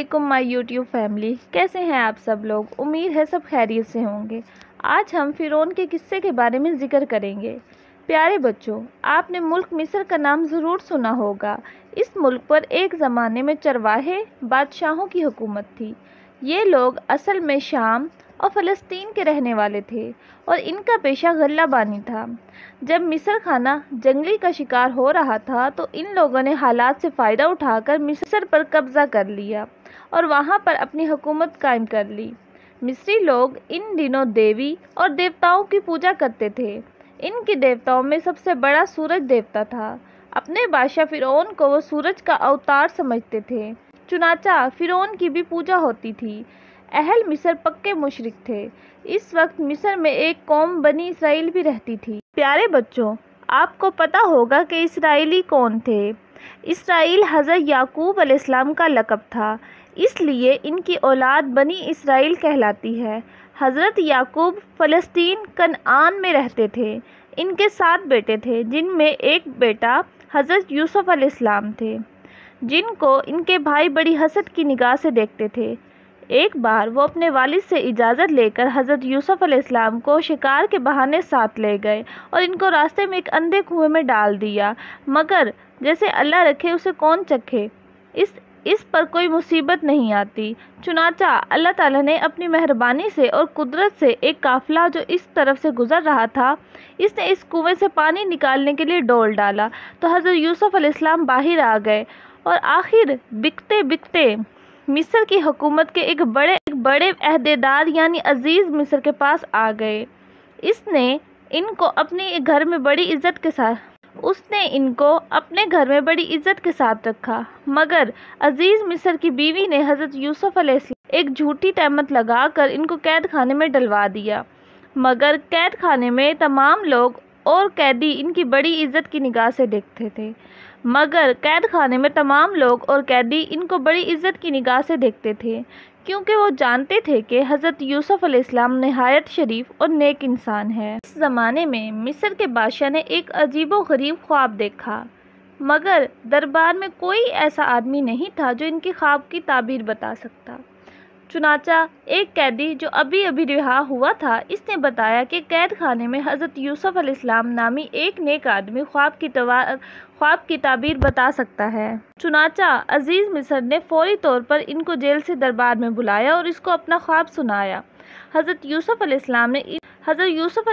علیکم مائی YouTube family, کیسے ہیں آپ سب لوگ؟ امید ہے سب خیریت سے ہوں گے۔ آج ہم فرعون کے قصے کے بارے میں ذکر کریں گے۔ پیارے بچوں، آپ نے ملک مصر کا نام ضرور سنا ہوگا۔ اس ملک پر ایک زمانے میں چرواہے بادشاہوں کی حکومت تھی۔ یہ لوگ اصل میں شام اور فلسطین کے رہنے والے تھے اور ان کا پیشہ غلہ بانی تھا۔ جب مصر خانہ جنگلی کا شکار ہو رہا تھا تو ان لوگوں نے حالات سے فائدہ اٹھا کر مصر پر قبضہ کر لیا اور وہاں پر اپنی حکومت قائم کر لی۔ مصری لوگ ان دنوں دیوی اور دیوتاؤں کی پوجا کرتے تھے۔ ان کے دیوتاؤں میں سب سے بڑا سورج دیوتا تھا۔ اپنے بادشاہ فرعون کو وہ سورج کا اوتار سمجھتے تھے، چنانچہ فرعون کی بھی پوجا ہوتی تھی۔ اہل مصر پکے مشرک تھے۔ اس وقت مصر میں ایک قوم بنی اسرائیل بھی رہتی تھی۔ پیارے بچوں، آپ کو پتہ ہوگا کہ اسرائیلی کون تھے؟ اسرائیل حضرت یعقوب علیہ السلام کا لقب تھا، اس لیے ان کی اولاد بنی اسرائیل کہلاتی ہے۔ حضرت یعقوب فلسطین کنعان میں رہتے تھے۔ ان کے 7 بیٹے تھے، جن میں ایک بیٹا حضرت یوسف علیہ السلام تھے، جن کو ان کے بھائی بڑی حسد کی نگاہ سے دیکھتے تھے۔ ایک بار وہ اپنے والد سے اجازت لے کر حضرت یوسف علیہ السلام کو شکار کے بہانے ساتھ لے گئے اور ان کو راستے میں ایک اندھے کنویں میں ڈال دیا، مگر جیسے اللہ رکھے اسے کون چکھے، اس پر کوئی مصیبت نہیں آتی۔ چنانچہ اللہ تعالیٰ نے اپنی مہربانی سے اور قدرت سے ایک قافلہ جو اس طرف سے گزر رہا تھا، اس نے اس کنویں سے پانی نکالنے کے لیے ڈول ڈالا تو حضرت یوسف علیہ السلام باہر آ گئے اور آخر بکتے بکتے مصر کی حکومت کے ایک بڑے عہدیدار یعنی عزیز مصر کے پاس آ گئے۔ اس نے ان کو اپنے گھر میں بڑی عزت کے ساتھ رکھا، مگر عزیز مصر کی بیوی نے حضرت یوسف علیہ السلام ایک جھوٹی تہمت لگا کر ان کو قید خانے میں ڈلوا دیا، مگر قید خانے میں تمام لوگ اور قیدی ان کی بڑی عزت کی نگاہ سے دیکھتے تھے، کیونکہ وہ جانتے تھے کہ حضرت یوسف علیہ السلام نہایت شریف اور نیک انسان ہے۔ اس زمانے میں مصر کے بادشاہ نے ایک عجیب و غریب خواب دیکھا، مگر دربار میں کوئی ایسا آدمی نہیں تھا جو ان کے خواب کی تعبیر بتا سکتا۔ چنانچہ ایک قیدی جو ابھی رہا ہوا تھا، اس نے بتایا کہ قید خانے میں حضرت یوسف علیہ السلام نامی ایک نیک آدمی خواب کی تعبیر بتا سکتا ہے۔ چنانچہ عزیز مصر نے فوری طور پر ان کو جیل سے دربار میں بلایا اور اس کو اپنا خواب سنایا۔ حضرت یوسف علیہ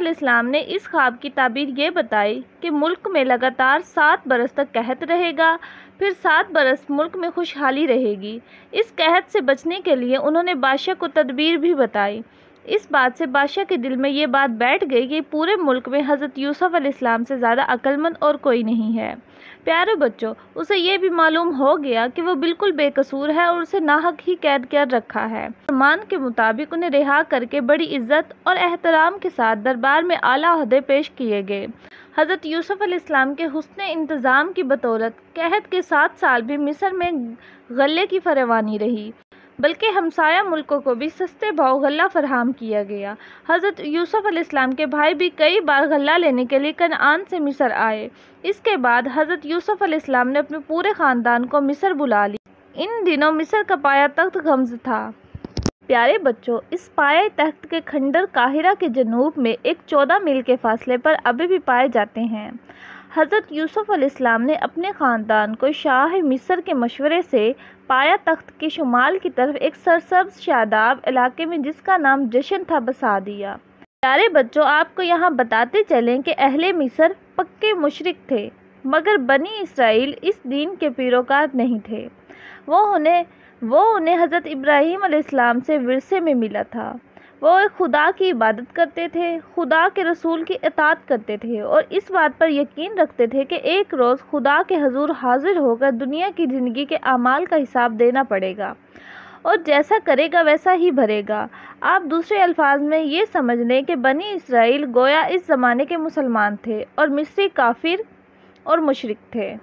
السلام نے اس خواب کی تعبیر یہ بتائی کہ ملک میں لگاتار 7 برس تک قحط رہے گا، پھر 7 برس ملک میں خوشحالی رہے گی۔ اس قحط سے بچنے کے لیے انہوں نے بادشاہ کو تدبیر بھی بتائی۔ اس بات سے بادشاہ کے دل میں یہ بات بیٹھ گئی کہ پورے ملک میں حضرت یوسف علیہ السلام سے زیادہ عقل مند اور کوئی نہیں ہے۔ پیارے بچوں، اسے یہ بھی معلوم ہو گیا کہ وہ بالکل بے قصور ہے اور اسے ناحق ہی قید کر رکھا ہے۔ فرمان کے مطابق انہیں رہا کر کے بڑی عزت اور احترام کے ساتھ دربار میں اعلیٰ عہدے پیش کیے گئے۔ حضرت یوسف علیہ السلام کے حسن انتظام کی بدولت قحط کے 7 سال بھی مصر میں غلے کی فراوانی رہی، بلکہ ہمسایہ ملکوں کو بھی سستے بھاؤ غلہ فراہم کیا گیا۔ حضرت یوسف علیہ السلام کے بھائی بھی کئی بار غلہ لینے کے لیے کنعان سے مصر آئے۔ اس کے بعد حضرت یوسف علیہ السلام نے اپنے پورے خاندان کو مصر بلا لیا۔ ان دنوں مصر کا پایہ تخت گمز تھا۔ پیارے بچوں، اس پایہ تخت کے کھنڈر قاہرہ کے جنوب میں ایک 14 میل کے فاصلے پر ابھی بھی پائے جاتے ہیں۔ حضرت یوسف علیہ السلام نے اپنے خاندان کو شاہ مصر کے مشورے سے پایہ تخت کے شمال کی طرف ایک سرسبز شاداب علاقے میں جس کا نام جشن تھا بسا دیا۔ پیارے بچوں، آپ کو یہاں بتاتے چلیں کہ اہل مصر پکے مشرک تھے، مگر بنی اسرائیل اس دین کے پیروکار نہیں تھے۔ وہ انہیں حضرت ابراہیم علیہ السلام سے ورثے میں ملا تھا۔ وہ ایک خدا کی عبادت کرتے تھے، خدا کے رسول کی اطاعت کرتے تھے اور اس بات پر یقین رکھتے تھے کہ ایک روز خدا کے حضور حاضر ہو کر دنیا کی زندگی کے اعمال کا حساب دینا پڑے گا اور جیسا کرے گا ویسا ہی بھرے گا۔ آپ دوسرے الفاظ میں یہ سمجھ لیں کہ بنی اسرائیل گویا اس زمانے کے مسلمان تھے اور مصری کافر اور مشرک تھے۔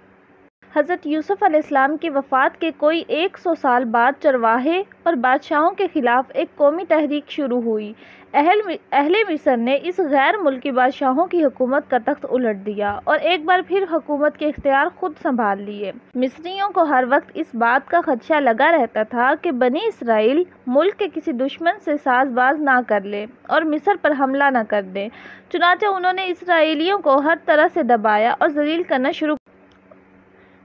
حضرت یوسف علیہ السلام کی وفات کے کوئی 100 سال بعد چرواہے اور بادشاہوں کے خلاف ایک قومی تحریک شروع ہوئی۔ اہل مصر نے اس غیر ملکی بادشاہوں کی حکومت کا تخت الٹ دیا اور ایک بار پھر حکومت کے اختیار خود سنبھال لیے۔ مصریوں کو ہر وقت اس بات کا خدشہ لگا رہتا تھا کہ بنی اسرائیل ملک کے کسی دشمن سے ساز باز نہ کر لے اور مصر پر حملہ نہ کر دے، چنانچہ انہوں نے اسرائیلیوں کو ہر طرح سے دبایا اور ذلیل کرنا شروع کیا۔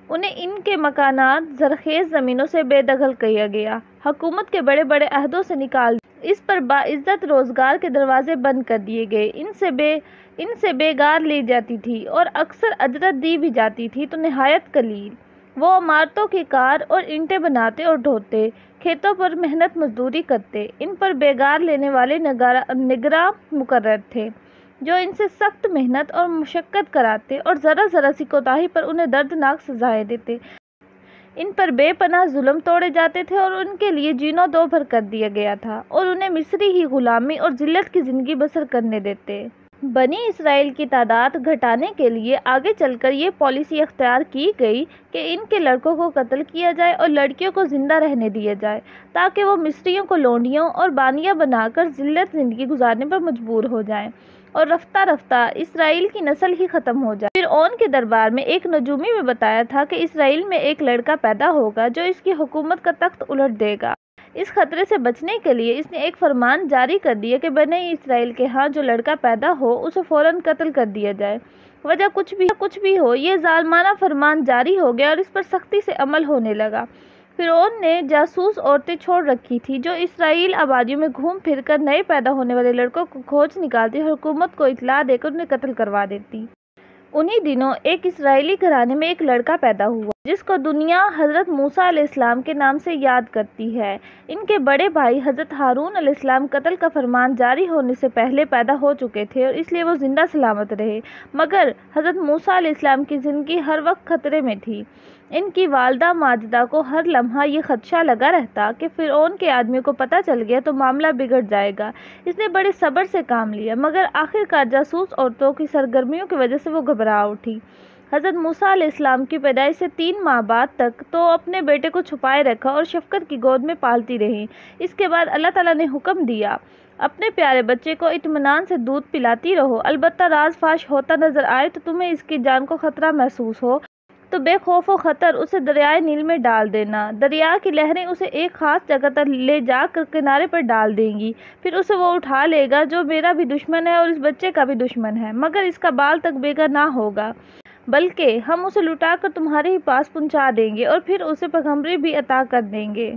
انہیں ان کے مکانات، زرخیز زمینوں سے بے دخل کیا گیا، حکومت کے بڑے بڑے عہدوں سے نکال دیا، اس پر باعزت روزگار کے دروازے بند کر دیے گئے، ان سے بیگار لی جاتی تھی اور اکثر اجرت دی بھی جاتی تھی تو نہایت قلیل۔ وہ عمارتوں کی کار اور اینٹیں بناتے اور ڈھوتے، کھیتوں پر محنت مزدوری کرتے، ان پر بیگار لینے والے نگراں مقرر تھے جو ان سے سخت محنت اور مشقت کراتے اور ذرا سی کوتاہی پر انہیں دردناک سزائیں دیتے۔ ان پر بے پناہ ظلم توڑے جاتے تھے اور ان کے لیے جینوں دو بھر کر دیا گیا تھا اور انہیں مصری ہی غلامی اور ذلت کی زندگی بسر کرنے دیتے۔ بنی اسرائیل کی تعداد گھٹانے کے لیے آگے چل کر یہ پالیسی اختیار کی گئی کہ ان کے لڑکوں کو قتل کیا جائے اور لڑکیوں کو زندہ رہنے دیا جائے تاکہ وہ مصریوں کو لونڈیوں اور بانیاں بنا کر ذلت زندگی گزارنے پر مجبور ہو جائیں اور رفتہ رفتہ اسرائیل کی نسل ہی ختم ہو جائے۔ فرعون کے دربار میں ایک نجومی میں بتایا تھا کہ اسرائیل میں ایک لڑکا پیدا ہوگا جو اس کی حکومت کا تخت الٹ دے گا۔ اس خطرے سے بچنے کے لیے اس نے ایک فرمان جاری کر دیا کہ بنی اسرائیل کے ہاں جو لڑکا پیدا ہو اسے فوراً قتل کر دیا جائے۔ وجہ کچھ بھی ہو، یہ ظالمانہ فرمان جاری ہو گیا اور اس پر سختی سے عمل ہونے لگا۔ فرعون نے جاسوس عورتیں چھوڑ رکھی تھی جو اسرائیل آبادیوں میں گھوم پھر کر نئے پیدا ہونے والے لڑکوں کو کھوج نکالتی اور حکومت کو اطلاع دے کر انہیں قتل کروا دیتی۔ انہی دنوں ایک اسرائیلی گھرانے میں ایک لڑکا پیدا ہوا جس کو دنیا حضرت موسیٰ علیہ السلام کے نام سے یاد کرتی ہے۔ ان کے بڑے بھائی حضرت ہارون علیہ السلام قتل کا فرمان جاری ہونے سے پہلے پیدا ہو چکے تھے اور اس لیے وہ زندہ سلامت رہے، مگر حضرت موسیٰ علیہ السلام کی زندگی ہر وقت خطرے میں تھی۔ ان کی والدہ ماجدہ کو ہر لمحہ یہ خدشہ لگا رہتا کہ فرعون کے آدمیوں کو پتہ چل گیا تو معاملہ بگڑ جائے گا۔ اس نے بڑے صبر سے کام لیا، مگر آخرکار جاسوس عورتوں کی سرگرمیوں کی وجہ سے وہ گھبرا اٹھی۔ حضرت موسیٰ علیہ السلام کی پیدائش سے 3 ماہ بعد تک تو اپنے بیٹے کو چھپائے رکھا اور شفقت کی گود میں پالتی رہیں۔ اس کے بعد اللہ تعالیٰ نے حکم دیا، اپنے پیارے بچے کو اطمینان سے دودھ پلاتی رہو، البتہ راز فاش ہوتا نظر آئے تو تمہیں اس کی جان کو خطرہ محسوس ہو تو بے خوف و خطر اسے دریائے نیل میں ڈال دینا۔ دریا کی لہریں اسے ایک خاص جگہ تک لے جا کر کنارے پر ڈال دیں گی، پھر اسے وہ اٹھا لے گا جو میرا بھی دشمن ہے اور اس بچے کا بھی دشمن ہے، مگر اس کا بال تک بےگا نہ ہوگا، بلکہ ہم اسے لٹا کر تمہارے ہی پاس پہنچا دیں گے اور پھر اسے پیغمبری بھی عطا کر دیں گے۔